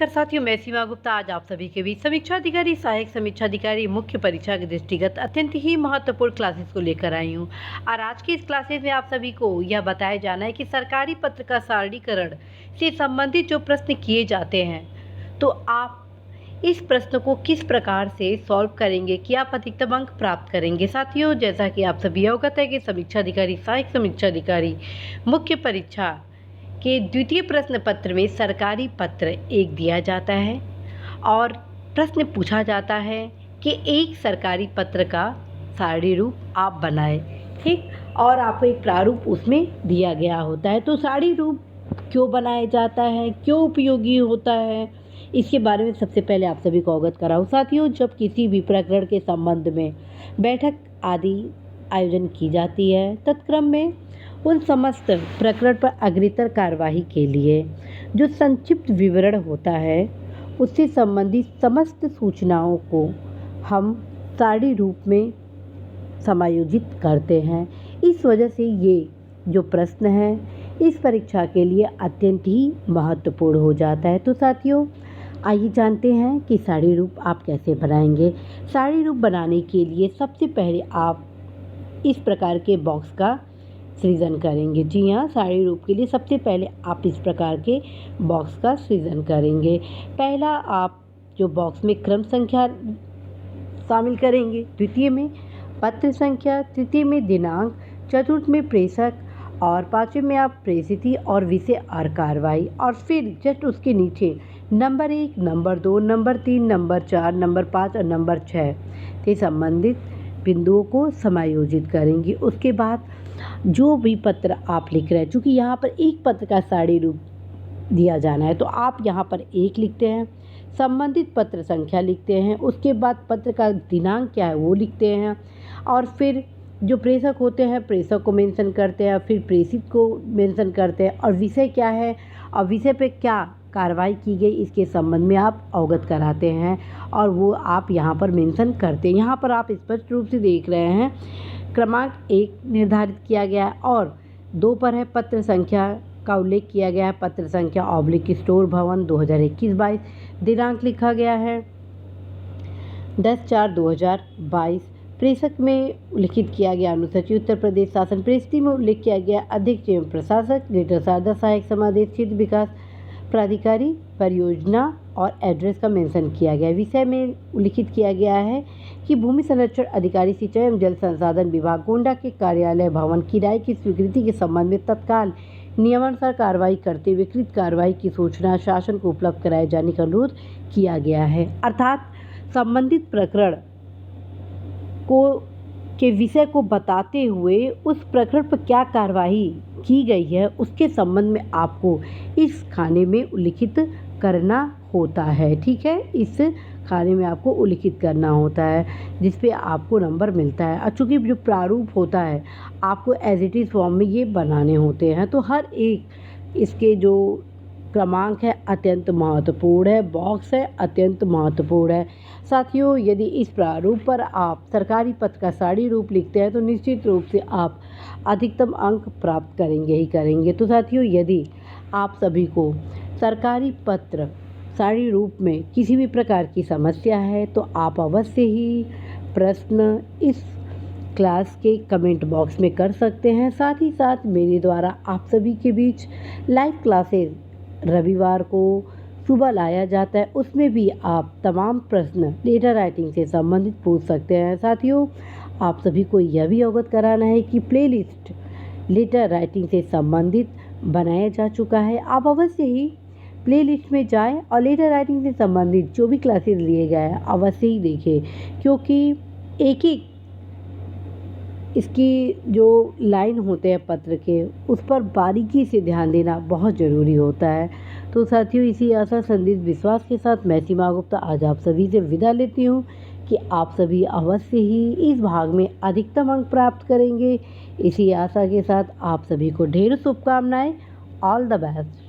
नमस्कार साथियों, मैं सीमा गुप्ता आज आप सभी के बीच समीक्षा अधिकारी, सहायक समीक्षा अधिकारी, मुख्य परीक्षा के दृष्टिगत अत्यंत ही महत्वपूर्ण क्लासेस को लेकर आई हूं। और आज की इस क्लासेस में आप सभी को यह बताया जाना है कि सरकारी पत्र का सारणीकरण से संबंधित जो प्रश्न किए जाते हैं, तो आप इस प्रश्न को किस प्रकार से सॉल्व करेंगे कि आप अधिकतम अंक प्राप्त करेंगे। साथियों, जैसा कि आप सभी अवगत है कि समीक्षा अधिकारी, सहायक समीक्षा अधिकारी, मुख्य परीक्षा के द्वितीय प्रश्न पत्र में सरकारी पत्र एक दिया जाता है और प्रश्न पूछा जाता है कि एक सरकारी पत्र का सारणी रूप आप बनाएं, ठीक। और आपको एक प्रारूप उसमें दिया गया होता है। तो सारणी रूप क्यों बनाया जाता है, क्यों उपयोगी होता है, इसके बारे में सबसे पहले आप सभी को अवगत कराऊं। साथियों, जब किसी भी प्रकरण के संबंध में बैठक आदि आयोजन की जाती है, तत्क्रम में उन समस्त प्रकरण पर अग्रेतर कार्यवाही के लिए जो संक्षिप्त विवरण होता है, उससे संबंधित समस्त सूचनाओं को हम सारणी रूप में समायोजित करते हैं। इस वजह से ये जो प्रश्न है इस परीक्षा के लिए अत्यंत ही महत्वपूर्ण हो जाता है। तो साथियों, आइए जानते हैं कि सारणी रूप आप कैसे बनाएंगे। सारणी रूप बनाने के लिए सबसे पहले आप इस प्रकार के बॉक्स का सृजन करेंगे। जी हाँ, सारणी रूप के लिए सबसे पहले आप इस प्रकार के बॉक्स का सृजन करेंगे। पहला आप जो बॉक्स में क्रम संख्या शामिल करेंगे, द्वितीय में पत्र संख्या, तृतीय में दिनांक, चतुर्थ में प्रेषक और पांचवें में आप प्रेषिती और विषय और कार्रवाई, और फिर जस्ट उसके नीचे number 1, number 2, number 3, number 4, number 5 और नंबर 6 से संबंधित बिंदुओं को समायोजित करेंगी। उसके बाद जो भी पत्र आप लिख रहे हैं, चूँकि यहाँ पर एक पत्र का सारणी रूप दिया जाना है, तो आप यहाँ पर 1 लिखते हैं, संबंधित पत्र संख्या लिखते हैं, उसके बाद पत्र का दिनांक क्या है वो लिखते हैं, और फिर जो प्रेषक होते हैं प्रेषक को मेंशन करते हैं, फिर प्रेषित को मेंशन करते हैं, और विषय क्या है और विषय पे क्या कार्रवाई की गई इसके संबंध में आप अवगत कराते हैं, और वो आप यहाँ पर मेंशन करते हैं। यहाँ पर आप स्पष्ट रूप से देख रहे हैं क्रमांक 1 निर्धारित किया गया है और 2 पर है पत्र संख्या का उल्लेख किया गया है, पत्र संख्या / स्टोर भवन 2021-22, दिनांक लिखा गया है 10/4/2022, प्रेषक में उल्लिखित किया गया अनुसूचित उत्तर प्रदेश शासन, प्रेषिती में उल्लेख किया गया अध्यक्ष एवं प्रशासक, ग्रेटर शारदा सहायक समादेश क्षेत्र विकास प्राधिकारी परियोजना, और एड्रेस का मेंशन किया गया है। विषय में उल्लिखित किया गया है कि भूमि संरक्षण अधिकारी सिंचाई एवं जल संसाधन विभाग गोंडा के कार्यालय भवन किराए की स्वीकृति के संबंध में तत्काल नियमानुसार कार्रवाई करते हुए कृत कार्रवाई की सूचना शासन को उपलब्ध कराए जाने का अनुरोध किया गया है। अर्थात संबंधित प्रकरण को के विषय को बताते हुए उस प्रकरण पर क्या कार्रवाई की गई है उसके संबंध में आपको इस खाने में उल्लिखित करना होता है, ठीक है। इस खाने में आपको उल्लिखित करना होता है जिस पे आपको नंबर मिलता है। और चूँकि जो प्रारूप होता है आपको एज इट इज़ फॉर्म में ये बनाने होते हैं, तो हर एक इसके जो क्रमांक है अत्यंत महत्वपूर्ण है, बॉक्स है अत्यंत महत्वपूर्ण है। साथियों, यदि इस प्रारूप पर आप सरकारी पत्र का सारणी रूप लिखते हैं तो निश्चित रूप से आप अधिकतम अंक प्राप्त करेंगे ही करेंगे। तो साथियों, यदि आप सभी को सरकारी पत्र सारणी रूप में किसी भी प्रकार की समस्या है तो आप अवश्य ही प्रश्न इस क्लास के कमेंट बॉक्स में कर सकते हैं। साथ ही साथ मेरे द्वारा आप सभी के बीच लाइव क्लासेस रविवार को सुबह लाया जाता है, उसमें भी आप तमाम प्रश्न लेटर राइटिंग से संबंधित पूछ सकते हैं। साथियों, आप सभी को यह भी अवगत कराना है कि प्लेलिस्ट लेटर राइटिंग से संबंधित बनाया जा चुका है। आप अवश्य ही प्लेलिस्ट में जाएं और लेटर राइटिंग से संबंधित जो भी क्लासेस लिए गए हैं अवश्य ही देखें, क्योंकि एक एक इसकी जो लाइन होते हैं पत्र के उस पर बारीकी से ध्यान देना बहुत ज़रूरी होता है। तो साथियों, इसी आशा संदेश विश्वास के साथ मैं सीमा गुप्ता आज आप सभी से विदा लेती हूँ कि आप सभी अवश्य ही इस भाग में अधिकतम अंक प्राप्त करेंगे। इसी आशा के साथ आप सभी को ढेर शुभकामनाएं। All the best.